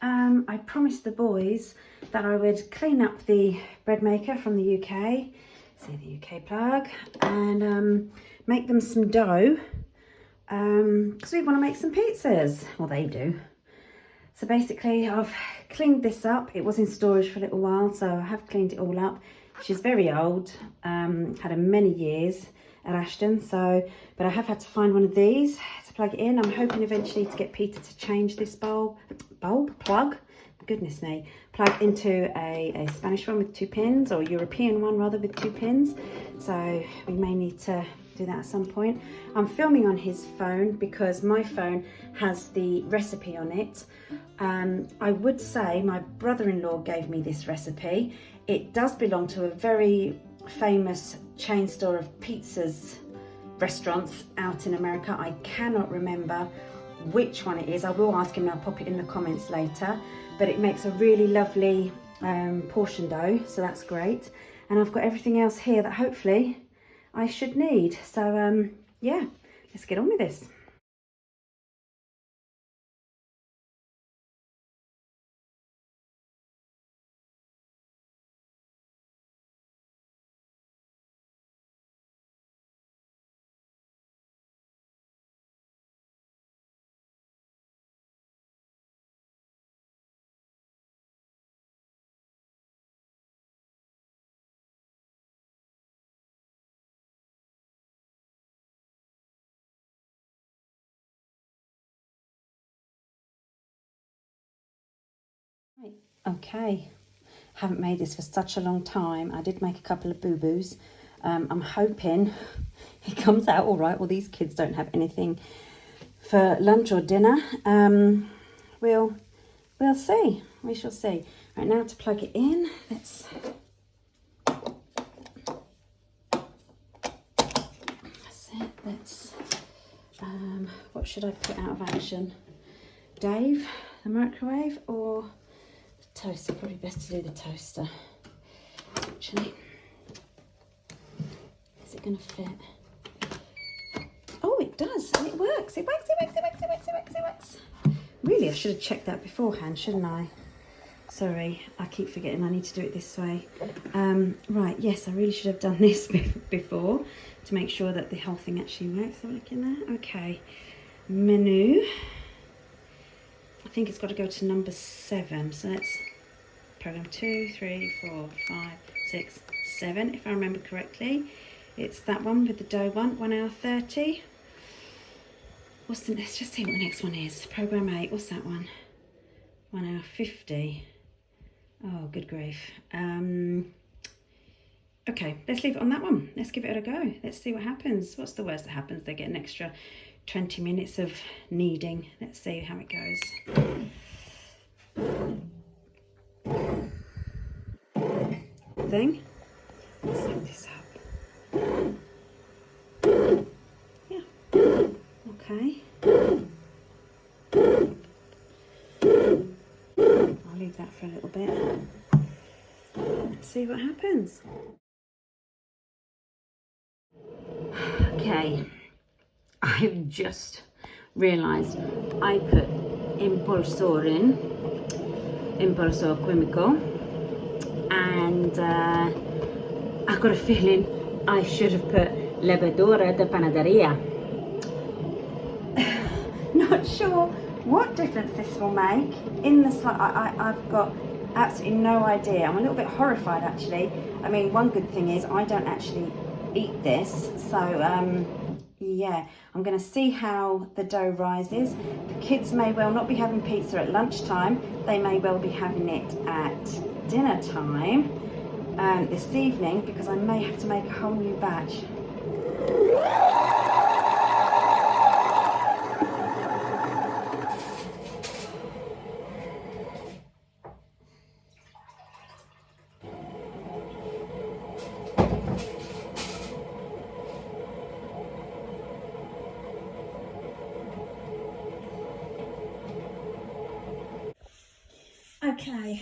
I promised the boys that I would clean up the bread maker from the UK, see the UK plug, and make them some dough, because we want to make some pizzas. Well, they do. So basically I've cleaned this up. It was in storage for a little while, so I have cleaned it all up. She's very old, had her many years at Ashton, but I have had to find one of these to plug it in. I'm hoping eventually to get Peter to change this plug, goodness me, plug into a Spanish one with 2 pins, or European one rather with 2 pins. So we may need to do that at some point. I'm filming on his phone because my phone has the recipe on it. I would say my brother-in-law gave me this recipe. It does belong to a very famous chain store of pizzas restaurants out in America. I cannot remember which one it is. I will ask him and I'll pop it in the comments later. But it makes a really lovely portion dough, so that's great. And I've got everything else here that hopefully I should need. So yeah, let's get on with this. Okay, haven't made this for such a long time. I did make a couple of boo-boos. I'm hoping it comes out all right. Well, these kids don't have anything for lunch or dinner. We'll see. We shall see. Right, now to plug it in, that's it. Let's what should I put out of action? Dave, the microwave, or toaster? Probably best to do the toaster, actually. Is it going to fit? Oh, it does, and it works. It works. Really, I should have checked that beforehand, shouldn't I? Sorry, I keep forgetting I need to do it this way. Right, yes, I really should have done this before to make sure that the whole thing actually works. Have a look in there. Okay, menu. I think it's got to go to number 7. So let's program 2, 3, 4, 5, 6, 7, if I remember correctly. It's that one with the dough one, 1 hour 30. Let's just see what the next one is. Program 8, what's that one? 1 hour 50. Oh, good grief. Okay, let's leave it on that one. Let's give it a go. Let's see what happens. What's the worst that happens? They get an extra 20 minutes of kneading. Let's see how it goes. Thing. Let's set this up. Yeah. Okay. I'll leave that for a little bit. Let's see what happens. Okay. I've just realised I put impulsor químico, and I've got a feeling I should have put levadura de panadería. Not sure what difference this will make in the I've got absolutely no idea. I'm a little bit horrified, actually. I mean, one good thing is I don't actually eat this, so yeah, I'm going to see how the dough rises. The kids may well not be having pizza at lunchtime. They may well be having it at dinner time this evening, because I may have to make a whole new batch. Okay,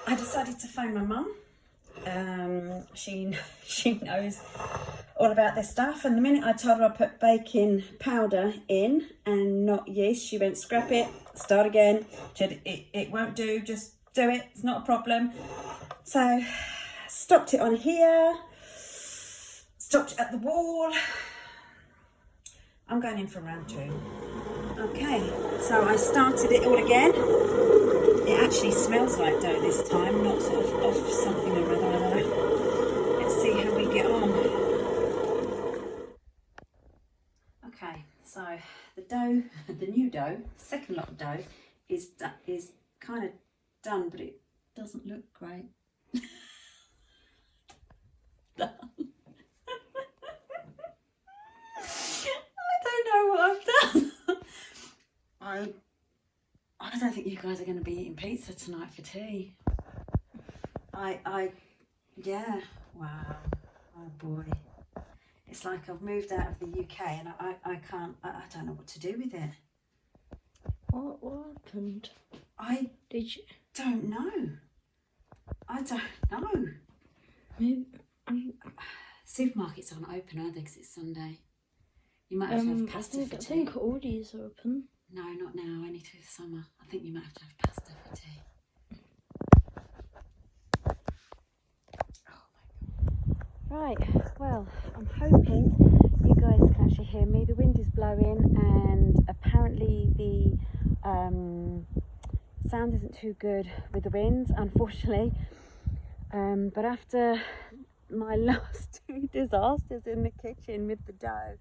I decided to phone my mum. She knows all about this stuff. And the minute I told her I put baking powder in and not yeast, she went, scrap it, start again. She said, it won't do, just do it, it's not a problem. So stopped it on here, stopped it at the wall. I'm going in for round 2. Okay, so I started it all again. It actually smells like dough this time, not sort of off something or other. Let's see how we get on. Okay, so the dough, the new dough, second lot of dough is kind of done, but it doesn't look great. Done. I don't know what I've done. I don't think you guys are going to be eating pizza tonight for tea. Yeah, wow, oh boy. It's like I've moved out of the UK and I don't know what to do with it. What happened? Don't know. I don't know. Maybe, Supermarkets aren't open, are they, because it's Sunday? You might have to have pasta for tea. I think Aldi's open. No, not now, only through the summer. I think you might have to have pasta for tea. Oh my God. Right, well, I'm hoping you guys can actually hear me. The wind is blowing and apparently the sound isn't too good with the wind, unfortunately. But after my last 2 disasters in the kitchen with the dough,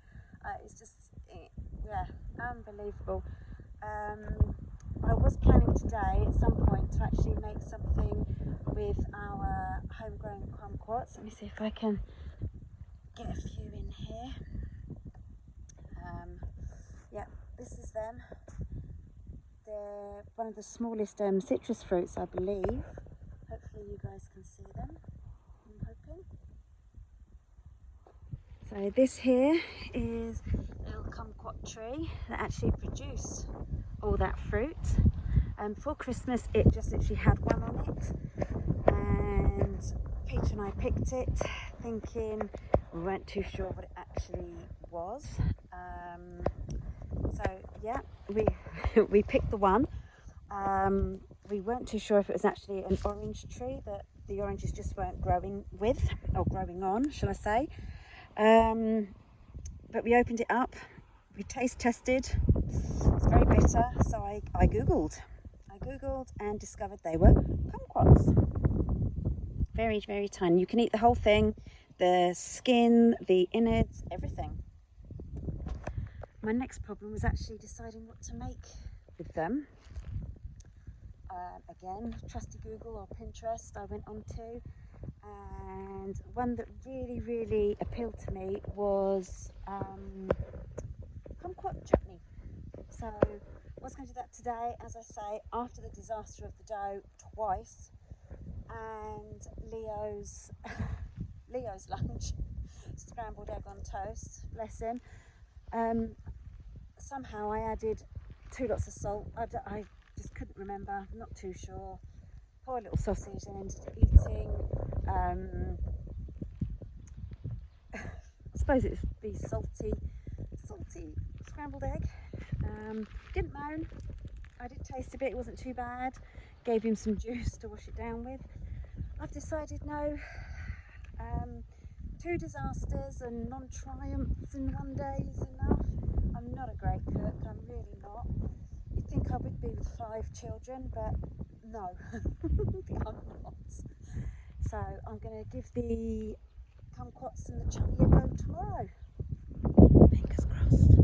it's just, yeah, unbelievable. I was planning today at some point to actually make something with our homegrown kumquats. Let me see if I can get a few in here. Yeah, this is them. They're one of the smallest citrus fruits, I believe. Hopefully you guys can see them, I'm hoping. So this here is a little kumquat tree that actually produced all that fruit. For Christmas it just literally had one on it, and Peter and I picked it thinking we weren't too sure what it actually was. So yeah, we picked the one. We weren't too sure if it was actually an orange tree that the oranges just weren't growing with, or growing on, shall I say. But we opened it up, we taste tested, it's very bitter, so I googled and discovered they were kumquats. Very, very tiny. You can eat the whole thing, the skin, the innards, everything. My next problem was actually deciding what to make with them. Again, trusty Google or Pinterest I went onto, and one that really, really appealed to me was kumquat chutney. So I was going to do that today, as I say, after the disaster of the dough twice, and Leo's lunch, scrambled egg on toast, bless him. Somehow I added 2 lots of salt. I just couldn't remember, not too sure. Poor little sausage ended up eating. I suppose it would be salty scrambled egg. Didn't moan. I did taste a bit, it wasn't too bad. Gave him some juice to wash it down with. I've decided no. 2 disasters and non-triumphs in one day is enough. I'm not a great cook, I'm really not. You'd think I would be with 5 children, but no, I'm not. So I'm going to give the kumquats and the chutney a go tomorrow. Fingers crossed.